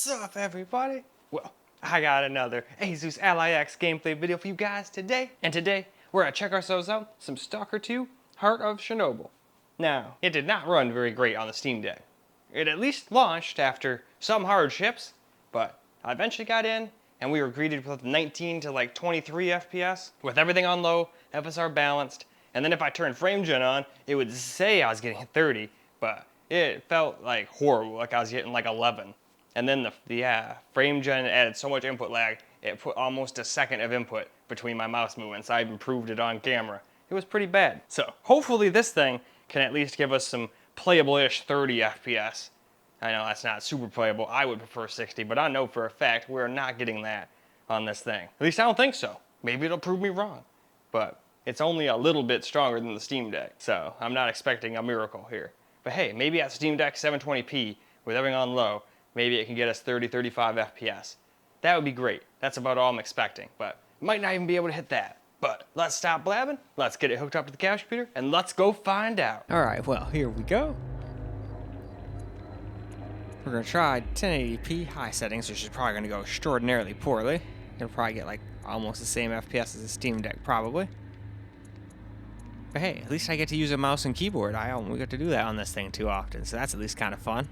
What's up, everybody? Well, I got another Asus ROG gameplay video for you guys today. And today, we're gonna check ourselves out some Stalker 2 Heart of Chornobyl. Now, it did not run very great on the Steam Deck. It at least launched after some hardships, but I eventually got in and we were greeted with 19 to like 23 FPS with everything on low, FSR balanced, and then if I turned frame gen on, it would say I was getting 30, but it felt like horrible, like I was getting like 11. And then the frame gen added so much input lag, it put almost a second of input between my mouse movements. I even proved it on camera. It was pretty bad. So hopefully this thing can at least give us some playable-ish 30 FPS. I know that's not super playable. I would prefer 60, but I know for a fact we're not getting that on this thing. At least I don't think so. Maybe it'll prove me wrong. But it's only a little bit stronger than the Steam Deck, so I'm not expecting a miracle here. But hey, maybe at Steam Deck 720p with everything on low, maybe it can get us 30, 35 FPS. That would be great. That's about all I'm expecting, but might not even be able to hit that. But let's stop blabbing, let's get it hooked up to the couch computer, and let's go find out. All right, well, here we go. We're gonna try 1080p high settings, which is probably gonna go extraordinarily poorly. It'll probably get like almost the same FPS as the Steam Deck, probably. But hey, at least I get to use a mouse and keyboard. I don't get to do that on this thing too often, so that's at least kind of fun.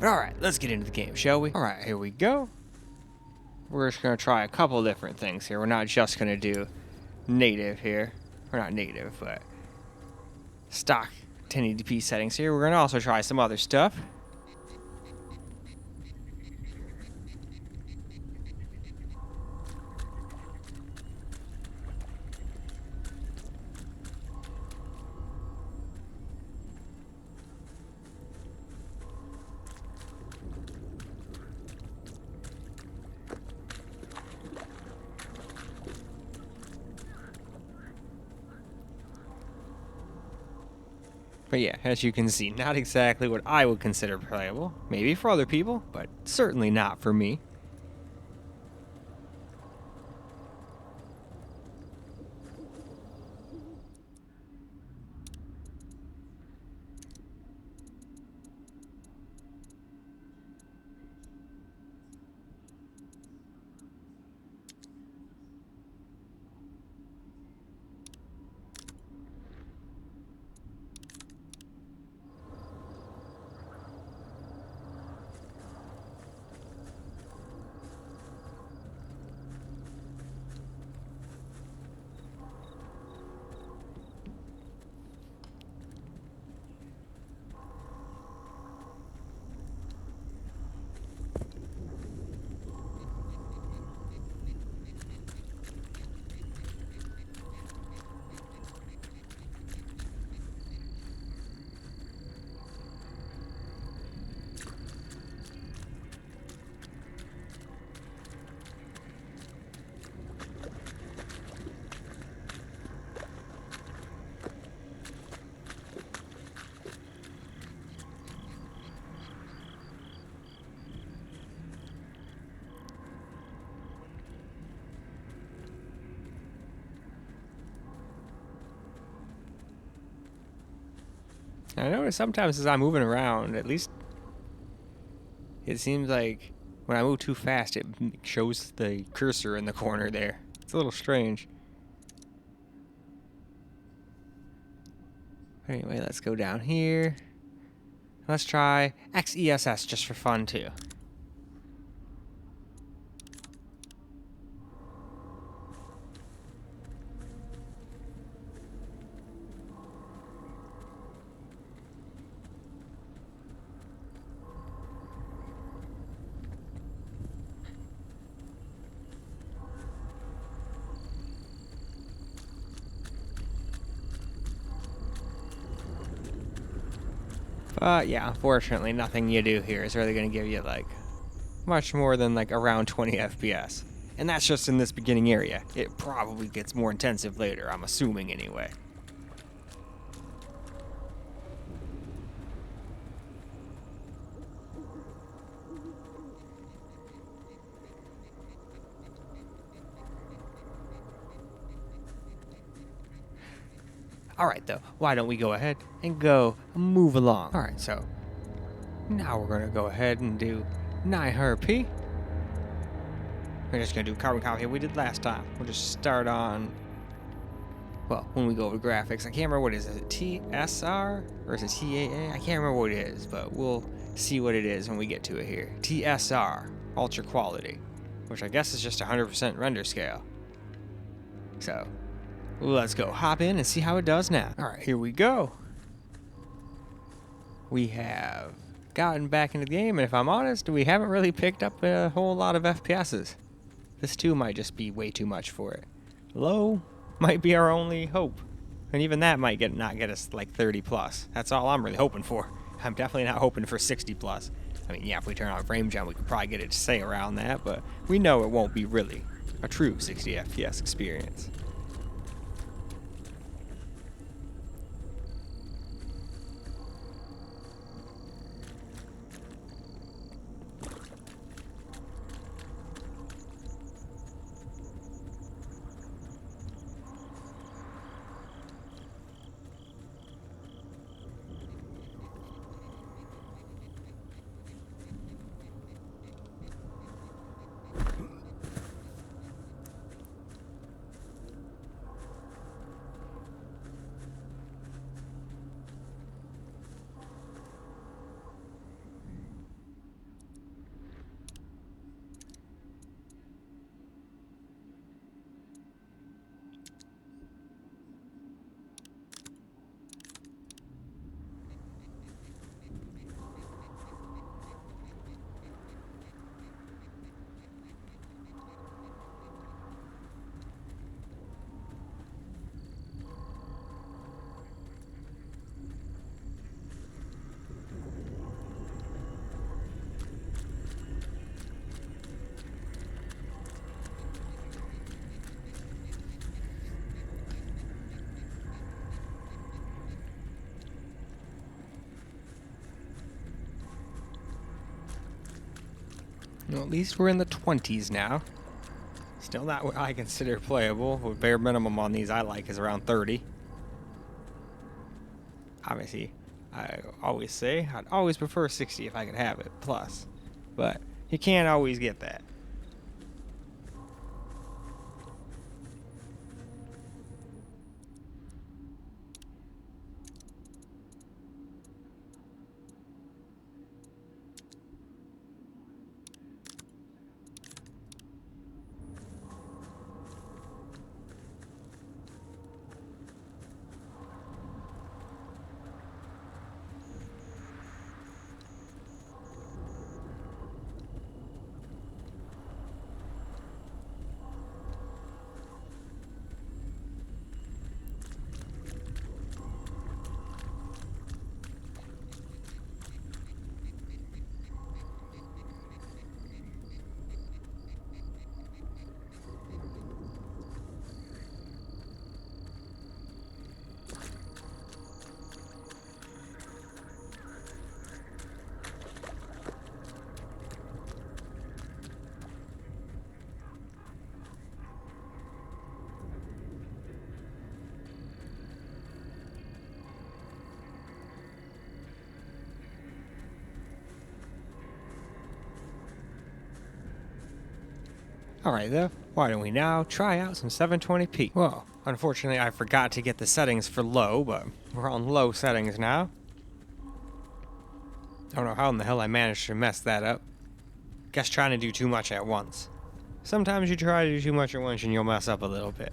But alright, let's get into the game, shall we? Alright, here we go. We're just going to try a couple different things here. We're not just going to do native here. Or not native, but stock 1080p settings here. We're going to also try some other stuff. But yeah, as you can see, not exactly what I would consider playable. Maybe for other people, but certainly not for me. I notice sometimes as I'm moving around, at least it seems like when I move too fast, it shows the cursor in the corner there. It's a little strange. Anyway, let's go down here. Let's try XESS just for fun too. But yeah, unfortunately, nothing you do here is really going to give you like much more than like around 20 FPS. And that's just in this beginning area. It probably gets more intensive later, I'm assuming anyway. Alright though, why don't we go ahead and go move along. Alright, so now we're gonna go ahead and do 900p. We're just gonna do carbon copy we did last time. We'll just start on, well, when we go over graphics. I can't remember what it is. Is it TSR or is it TAA? I can't remember what it is, but we'll see what it is when we get to it here. TSR, ultra quality, which I guess is just 100% render scale. So let's go hop in and see how it does now. All right, here we go. We have gotten back into the game, and if I'm honest, we haven't really picked up a whole lot of FPSs. This too might just be way too much for it. Low might be our only hope. And even that might not get us like 30 plus. That's all I'm really hoping for. I'm definitely not hoping for 60 plus. I mean, yeah, if we turn on frame jump, we could probably get it to say around that, but we know it won't be really a true 60 FPS experience. Well, at least we're in the 20s now. Still not what I consider playable. The bare minimum on these I like is around 30. Obviously, I always say I'd always prefer 60 if I could have it, plus. But you can't always get that. Alright though, why don't we now try out some 720p? Well, unfortunately I forgot to get the settings for low, but we're on low settings now. I don't know how in the hell I managed to mess that up. Guess trying to do too much at once. Sometimes you try to do too much at once and you'll mess up a little bit.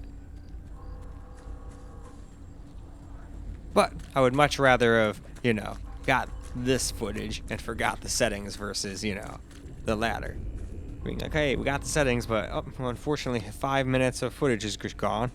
But I would much rather have, got this footage and forgot the settings versus, the latter. Being like, hey, we got the settings, but unfortunately 5 minutes of footage is just gone.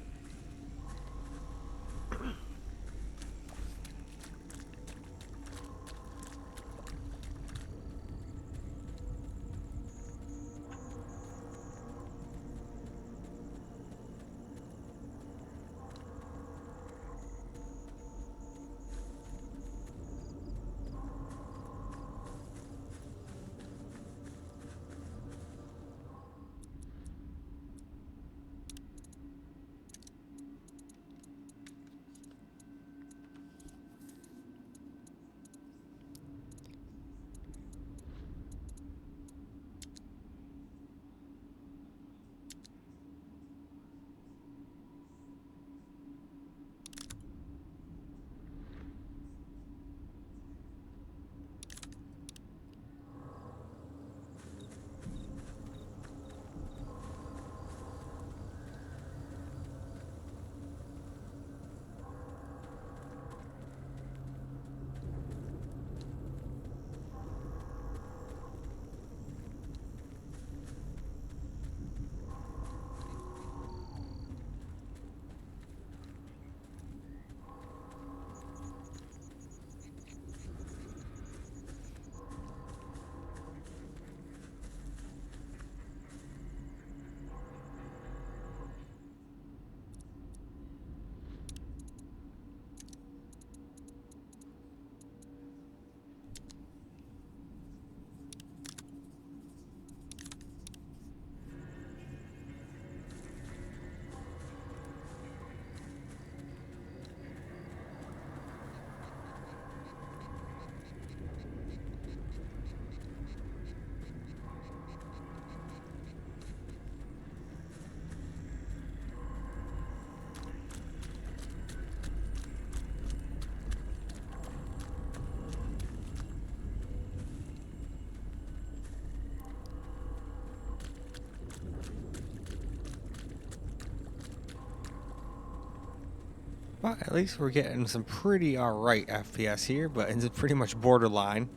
But at least we're getting some pretty alright FPS here, but it's pretty much borderline.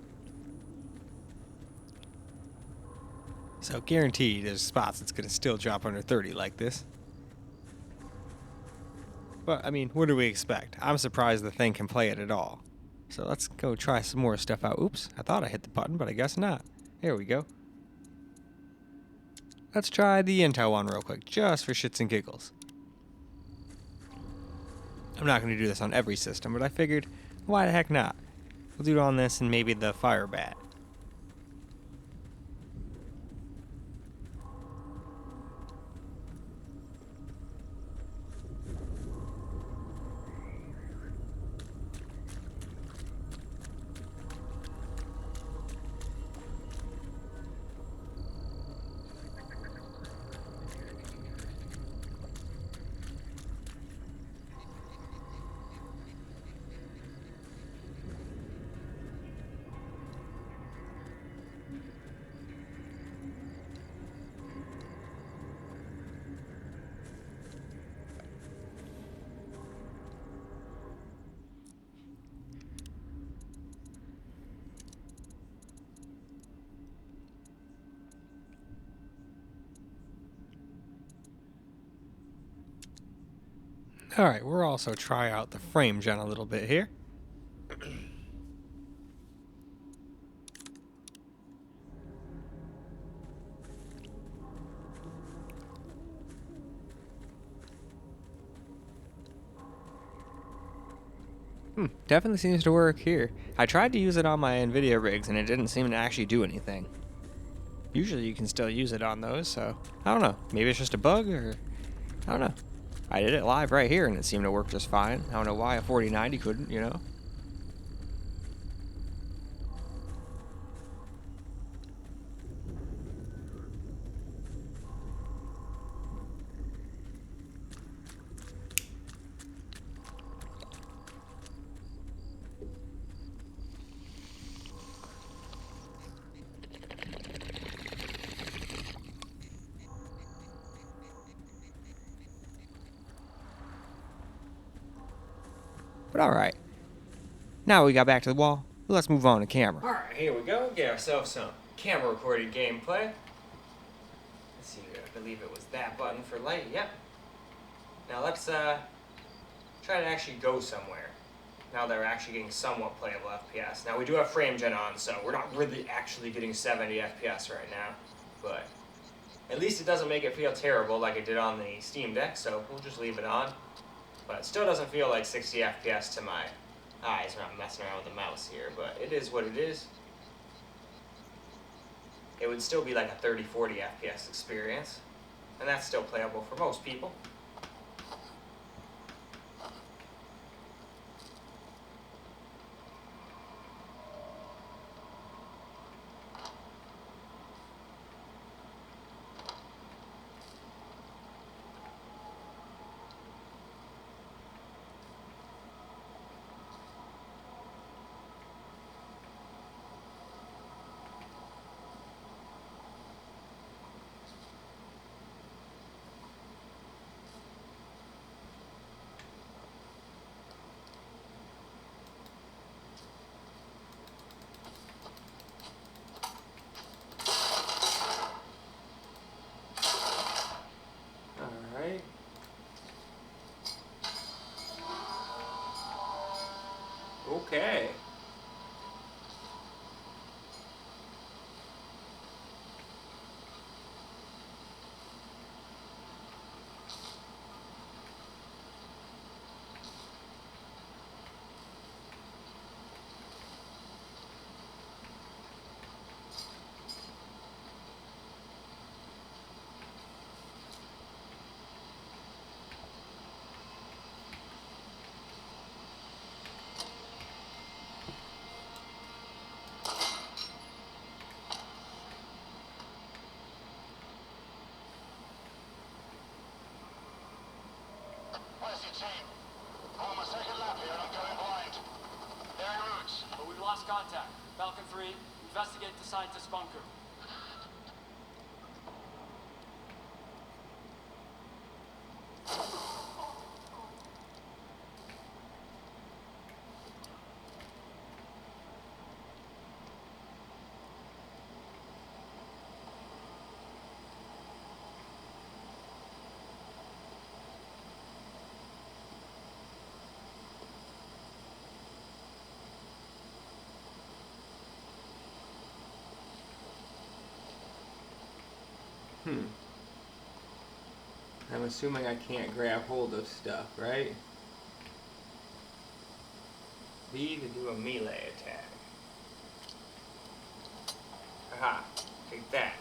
So guaranteed there's spots it's going to still drop under 30 like this. But I mean, what do we expect? I'm surprised the thing can play it at all. So let's go try some more stuff out. Oops, I thought I hit the button, but I guess not. Here we go. Let's try the Intel one real quick, just for shits and giggles. I'm not going to do this on every system, but I figured, why the heck not? We'll do it on this and maybe the Firebat. Alright, we'll also try out the frame gen a little bit here. Definitely seems to work here. I tried to use it on my NVIDIA rigs and it didn't seem to actually do anything. Usually you can still use it on those, so I don't know. Maybe it's just a bug, or I don't know. I did it live right here and it seemed to work just fine. I don't know why a 4090 couldn't, you know? But alright. Now we got back to the wall. Let's move on to camera. Alright, here we go. Get ourselves some camera recorded gameplay. Let's see, I believe it was that button for light. Yep. Now let's try to actually go somewhere. Now that we're actually getting somewhat playable FPS. Now we do have frame gen on, so we're not really actually getting 70 FPS right now. But at least it doesn't make it feel terrible like it did on the Steam Deck, so we'll just leave it on. But it still doesn't feel like 60 FPS to my eyes when I'm messing around with the mouse here, but it is what it is. It would still be like a 30-40 FPS experience, and that's still playable for most people. Okay. I'm on my second lap here and I'm going blind. There are routes. But we've lost contact. Falcon 3, investigate the scientist bunker. I'm assuming I can't grab hold of stuff, right? B to do a melee attack. Aha, take that.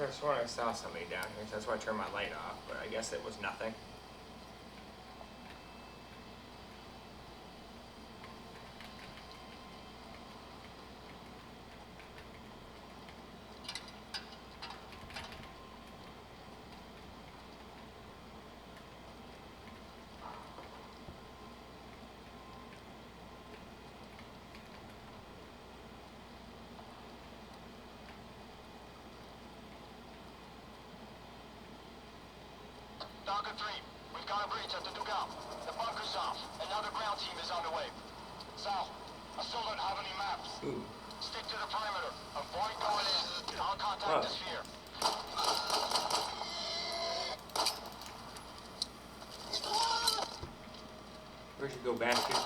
I swear I saw somebody down here, so that's why I turned my light off, but I guess it was nothing. Stalker 3, we've got a breach at the Dugal. The bunker's off, and now the ground team is on the way. Sal, I still don't have any maps. Ooh. Stick to the perimeter. Avoid going in. I'll contact the sphere. Where'd you go, basket?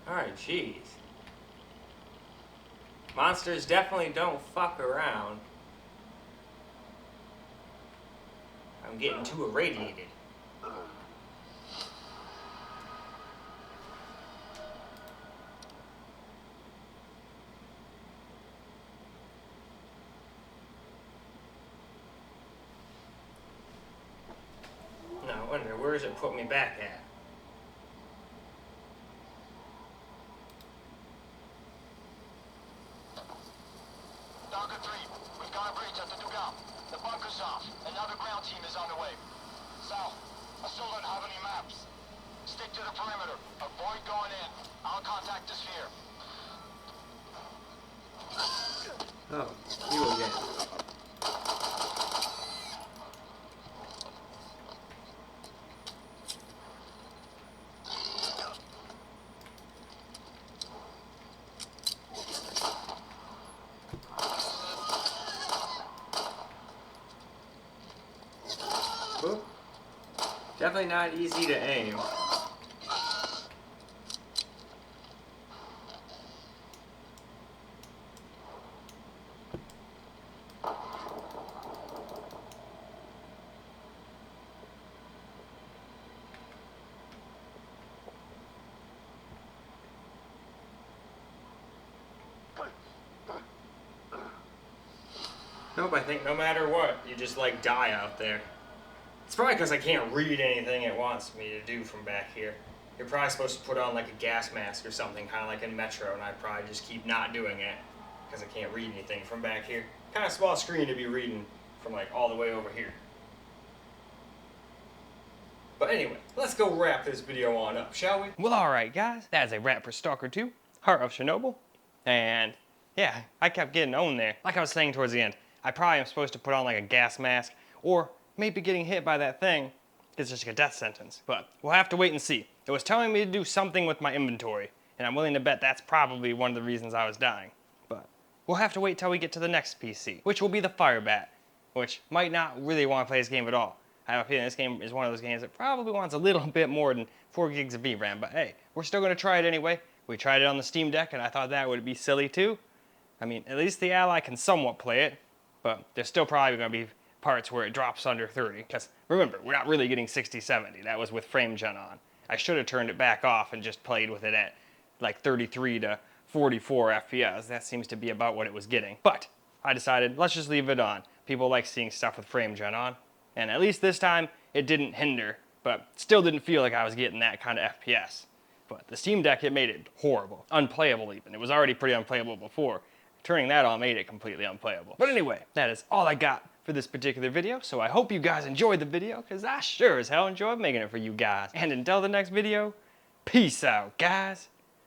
Alright, jeez. Monsters definitely don't fuck around. I'm getting too irradiated. No, I wonder, where does it put me back at? Stalker 3, we've got a breach at the Dugal. The bunker's off, and now the ground team is on the way. Sal, I still don't have any maps. Stick to the perimeter. Avoid going in. I'll contact the sphere. Oh, you again. Oop. Definitely not easy to aim. Nope, I think no matter what, you just like die out there. It's probably because I can't read anything it wants me to do from back here. You're probably supposed to put on like a gas mask or something, kind of like in Metro, and I'd probably just keep not doing it because I can't read anything from back here. Kind of small screen to be reading from like all the way over here. But anyway, let's go wrap this video on up, shall we? Well, alright guys, that is a wrap for Stalker 2, Heart of Chornobyl. And yeah, I kept getting owned there. Like I was saying towards the end, I probably am supposed to put on like a gas mask, or maybe getting hit by that thing is just like a death sentence. But we'll have to wait and see. It was telling me to do something with my inventory, and I'm willing to bet that's probably one of the reasons I was dying. But we'll have to wait till we get to the next PC, which will be the Firebat, which might not really want to play this game at all. I have a feeling this game is one of those games that probably wants a little bit more than 4 gigs of VRAM, but hey, we're still going to try it anyway. We tried it on the Steam Deck, and I thought that would be silly too. I mean, at least the Ally can somewhat play it, but there's still probably going to be parts where it drops under 30. Because remember, we're not really getting 60, 70. That was with frame gen on. I should have turned it back off and just played with it at like 33 to 44 FPS. That seems to be about what it was getting. But I decided, let's just leave it on. People like seeing stuff with frame gen on. And at least this time, it didn't hinder, but still didn't feel like I was getting that kind of FPS. But the Steam Deck, it made it horrible. Unplayable even. It was already pretty unplayable before. Turning that on made it completely unplayable. But anyway, that is all I got for this particular video. So I hope you guys enjoyed the video, because I sure as hell enjoyed making it for you guys. And until the next video, peace out, guys.